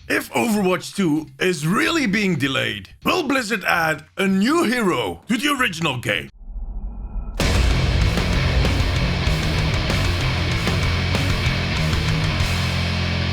If Overwatch 2 is really being delayed, will Blizzard add a new hero to the original game?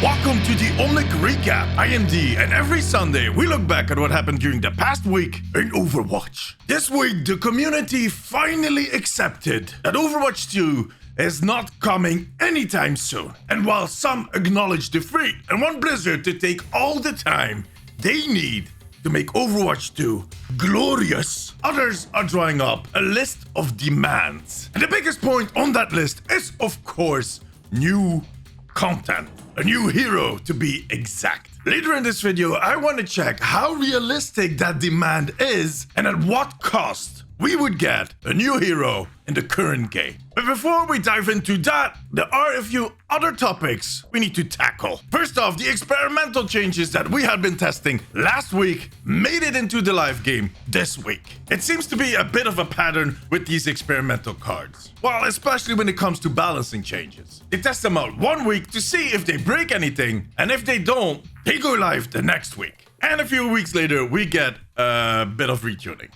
Welcome to the Omnic Recap. I am D, and every Sunday we look back at what happened during the past week in Overwatch. This week, the community finally accepted that Overwatch 2 is not coming anytime soon. And while some acknowledge defeat and want Blizzard to take all the time they need to make Overwatch 2 glorious, others are drawing up a list of demands. And the biggest point on that list is, of course, new content. A new hero, to be exact. Later in this video, I want to check how realistic that demand is and at what cost we would get a new hero in the current game. But before we dive into that, there are a few other topics we need to tackle. First off, the experimental changes that we had been testing last week made it into the live game this week. It seems to be a bit of a pattern with these experimental cards. Well, especially when it comes to balancing changes. They test them out 1 week to see if they break anything, and if they don't, they go live the next week. And a few weeks later, we get a bit of retuning.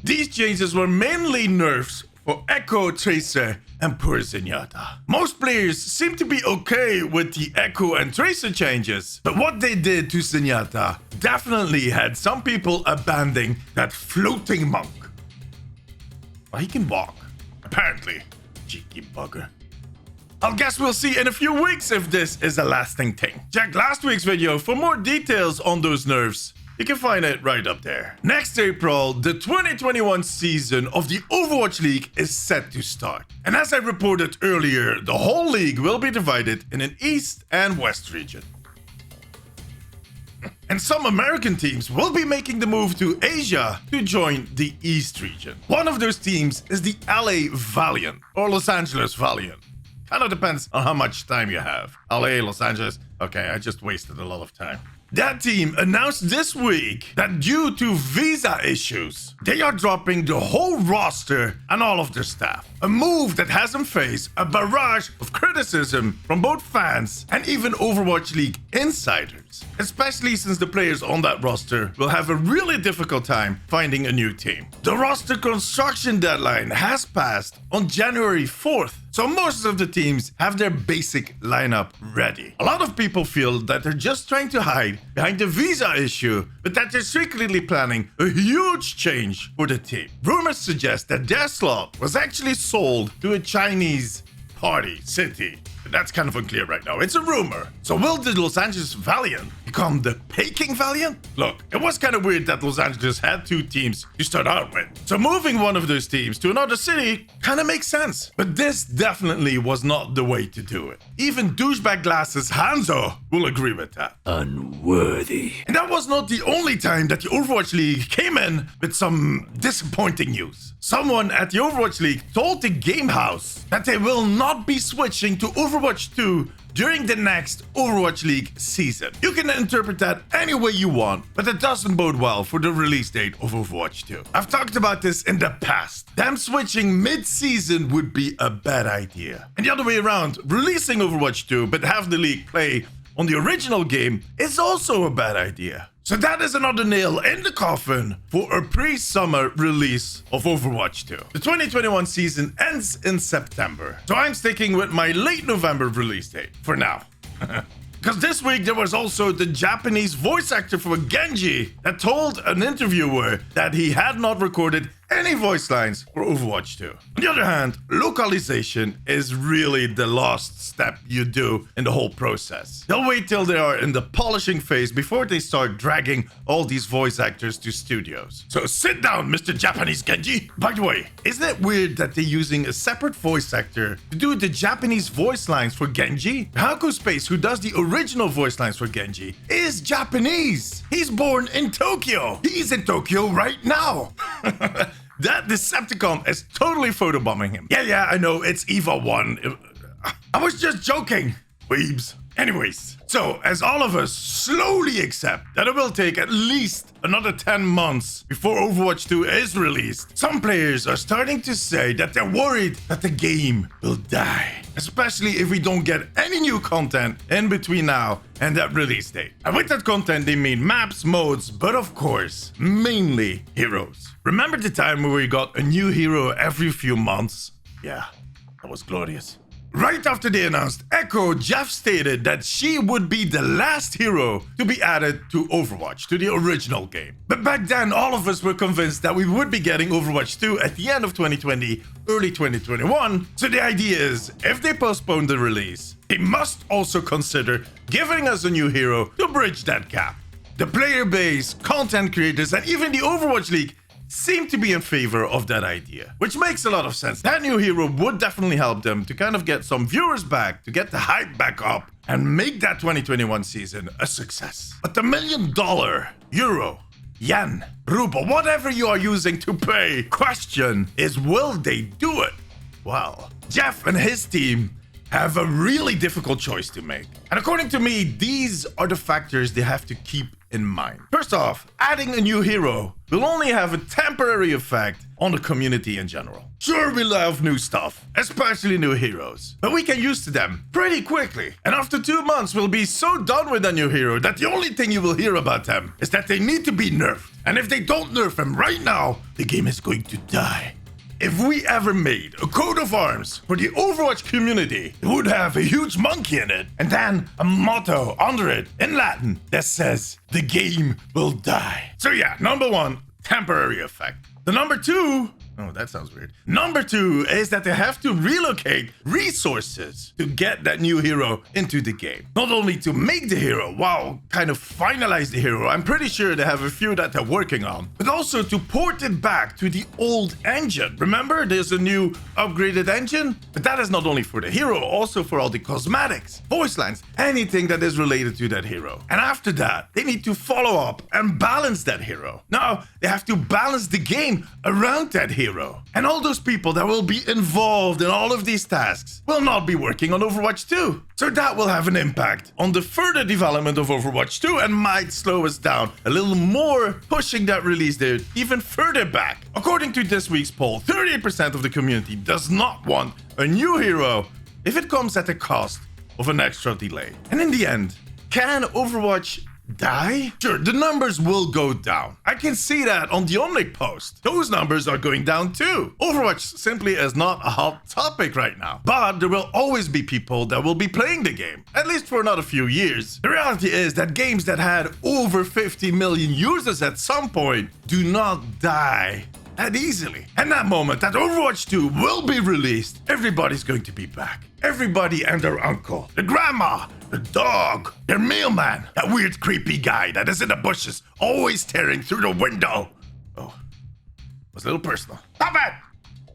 These changes were mainly nerfs for Echo, Tracer, and poor Zenyatta. Most players seem to be okay with the Echo and Tracer changes, but what they did to Zenyatta definitely had some people abandoning that floating monk. Well, he can walk, apparently. Cheeky bugger. I guess we'll see in a few weeks if this is a lasting thing. Check last week's video for more details on those nerfs. You can find it right up there. Next April, the 2021 season of the Overwatch League is set to start. And as I reported earlier, the whole league will be divided in an East and West region. And some American teams will be making the move to Asia to join the East region. One of those teams is the LA Valiant, or Los Angeles Valiant. Kind of depends on how much time you have. LA, Los Angeles. Okay, I just wasted a lot of time. That team announced this week that due to visa issues, they are dropping the whole roster and all of their staff. A move that has them face a barrage of criticism from both fans and even Overwatch League insiders. Especially since the players on that roster will have a really difficult time finding a new team. The roster construction deadline has passed on January 4th. So most of the teams have their basic lineup ready. A lot of people feel that they're just trying to hide behind the visa issue, but that they're secretly planning a huge change for the team. Rumors suggest that their slot was actually sold to a Chinese city. But that's kind of unclear right now. It's a rumor. So will the Los Angeles Valiant become the Peking Valiant? Look, it was kind of weird that Los Angeles had two teams to start out with. So moving one of those teams to another city kind of makes sense. But this definitely was not the way to do it. Even douchebag glasses Hanzo will agree with that. Unworthy. And that was not the only time that the Overwatch League came in with some disappointing news. Someone at the Overwatch League told the Game House that they will not be switching to Overwatch 2 during the next Overwatch League season. You can interpret that any way you want, but it doesn't bode well for the release date of Overwatch 2. I've talked about this in the past. Them switching mid-season would be a bad idea. And the other way around, releasing Overwatch 2 but have the league play on the original game is also a bad idea. So that is another nail in the coffin for a pre-summer release of Overwatch 2. The 2021 season ends in September, so I'm sticking with my late November release date for now. Because this week there was also the Japanese voice actor for Genji that told an interviewer that he had not recorded any voice lines for Overwatch 2. On the other hand, localization is really the last step you do in the whole process. They'll wait till they are in the polishing phase before they start dragging all these voice actors to studios. So sit down, Mr. Japanese Genji. By the way, isn't it weird that they're using a separate voice actor to do the Japanese voice lines for Genji? Haku Space, who does the original voice lines for Genji, is Japanese. He's born in Tokyo. He's in Tokyo right now. That Decepticon is totally photobombing him. Yeah, I know, it's EVA 1. I was just joking, weebs. Anyways, so as all of us slowly accept that it will take at least another 10 months before Overwatch 2 is released, some players are starting to say that they're worried that the game will die, especially if we don't get any new content in between now and that release date. And with that content, they mean maps, modes, but of course, mainly heroes. Remember the time where we got a new hero every few months? Yeah, that was glorious. Right after they announced Echo, Jeff stated that she would be the last hero to be added to Overwatch, to the original game. But back then, all of us were convinced that we would be getting Overwatch 2 at the end of 2020, early 2021. So the idea is, if they postpone the release, they must also consider giving us a new hero to bridge that gap. The player base, content creators, and even the Overwatch League seem to be in favor of that idea, which makes a lot of sense. That new hero would definitely help them to kind of get some viewers back, to get the hype back up, and make that 2021 season a success. But the $1 million, euro, yen, ruble, whatever you are using to pay, question is, will they do it? Well, Jeff and his team have a really difficult choice to make. And according to me, these are the factors they have to keep in mind. First off, adding a new hero will only have a temporary effect on the community in general. Sure, we love new stuff, especially new heroes, but we get used to them pretty quickly. And after 2 months, we'll be so done with a new hero that the only thing you will hear about them is that they need to be nerfed. And if they don't nerf him right now, the game is going to die. If we ever made a coat of arms for the Overwatch community, it would have a huge monkey in it, and then a motto under it in Latin that says, the game will die. So yeah, number one, temporary effect. The number two, oh, that sounds weird. Number two is that they have to relocate resources to get that new hero into the game. Not only to make the hero, wow, kind of finalize the hero. I'm pretty sure they have a few that they're working on, but also to port it back to the old engine. Remember, there's a new upgraded engine, but that is not only for the hero, also for all the cosmetics, voice lines, anything that is related to that hero. And after that, they need to follow up and balance that hero. Now, they have to balance the game around that hero. And all those people that will be involved in all of these tasks will not be working on Overwatch 2. So that will have an impact on the further development of Overwatch 2 and might slow us down a little more, pushing that release date even further back. According to this week's poll, 38% of the community does not want a new hero if it comes at the cost of an extra delay. And in the end, can Overwatch die? Sure, the numbers will go down. I can see that on the Omnic post. Those numbers are going down too. Overwatch simply is not a hot topic right now. But there will always be people that will be playing the game, at least for another few years. The reality is that games that had over 50 million users at some point do not die that easily. And that moment that Overwatch 2 will be released, everybody's going to be back. Everybody and their uncle, the grandma, the dog, their mailman, that weird creepy guy that is in the bushes, always staring through the window. Oh, it was a little personal. Stop it!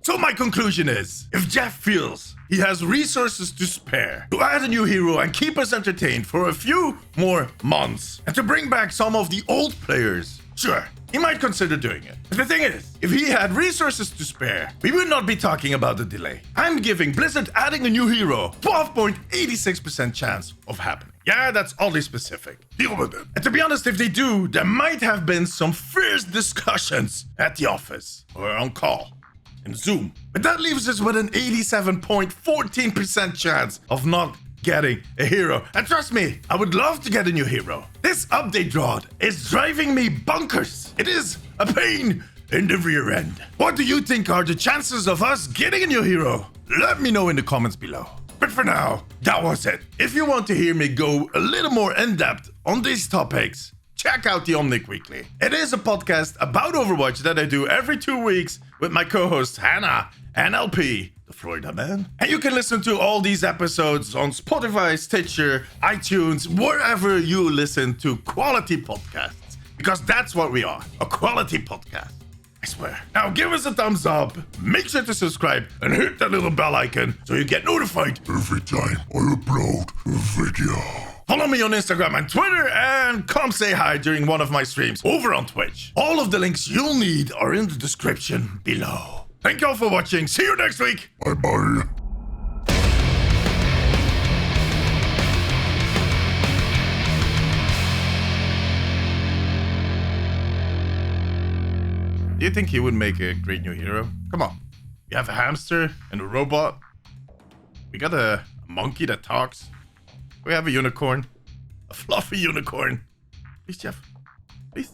So my conclusion is, if Jeff feels he has resources to spare to add a new hero and keep us entertained for a few more months, and to bring back some of the old players, sure, he might consider doing it. But the thing is, if he had resources to spare, we would not be talking about the delay. I'm giving Blizzard adding a new hero 12.86% chance of happening. Yeah, that's oddly specific. Deal with it. And to be honest, if they do, there might have been some fierce discussions at the office or on call in Zoom. But that leaves us with an 87.14% chance of not getting a hero. And trust me, I would love to get a new hero. This update drought is driving me bonkers. It is a pain in the rear end. What do you think are the chances of us getting a new hero? Let me know in the comments below. But for now, that was it. If you want to hear me go a little more in depth on these topics, check out the Omnic Weekly. It is a podcast about Overwatch that I do every 2 weeks with my co-hosts Hannah and LP, the Florida man. And you can listen to all these episodes on Spotify, Stitcher, iTunes, wherever you listen to quality podcasts. Because that's what we are, a quality podcast. I swear. Now give us a thumbs up, make sure to subscribe, and hit that little bell icon so you get notified every time I upload a video. Follow me on Instagram and Twitter, and come say hi during one of my streams over on Twitch. All of the links you'll need are in the description below. Thank you all for watching. See you next week. Bye-bye. Do you think he would make a great new hero? Come on. We have a hamster and a robot. We got a monkey that talks. We have a unicorn. A fluffy unicorn. Please, Jeff. Please.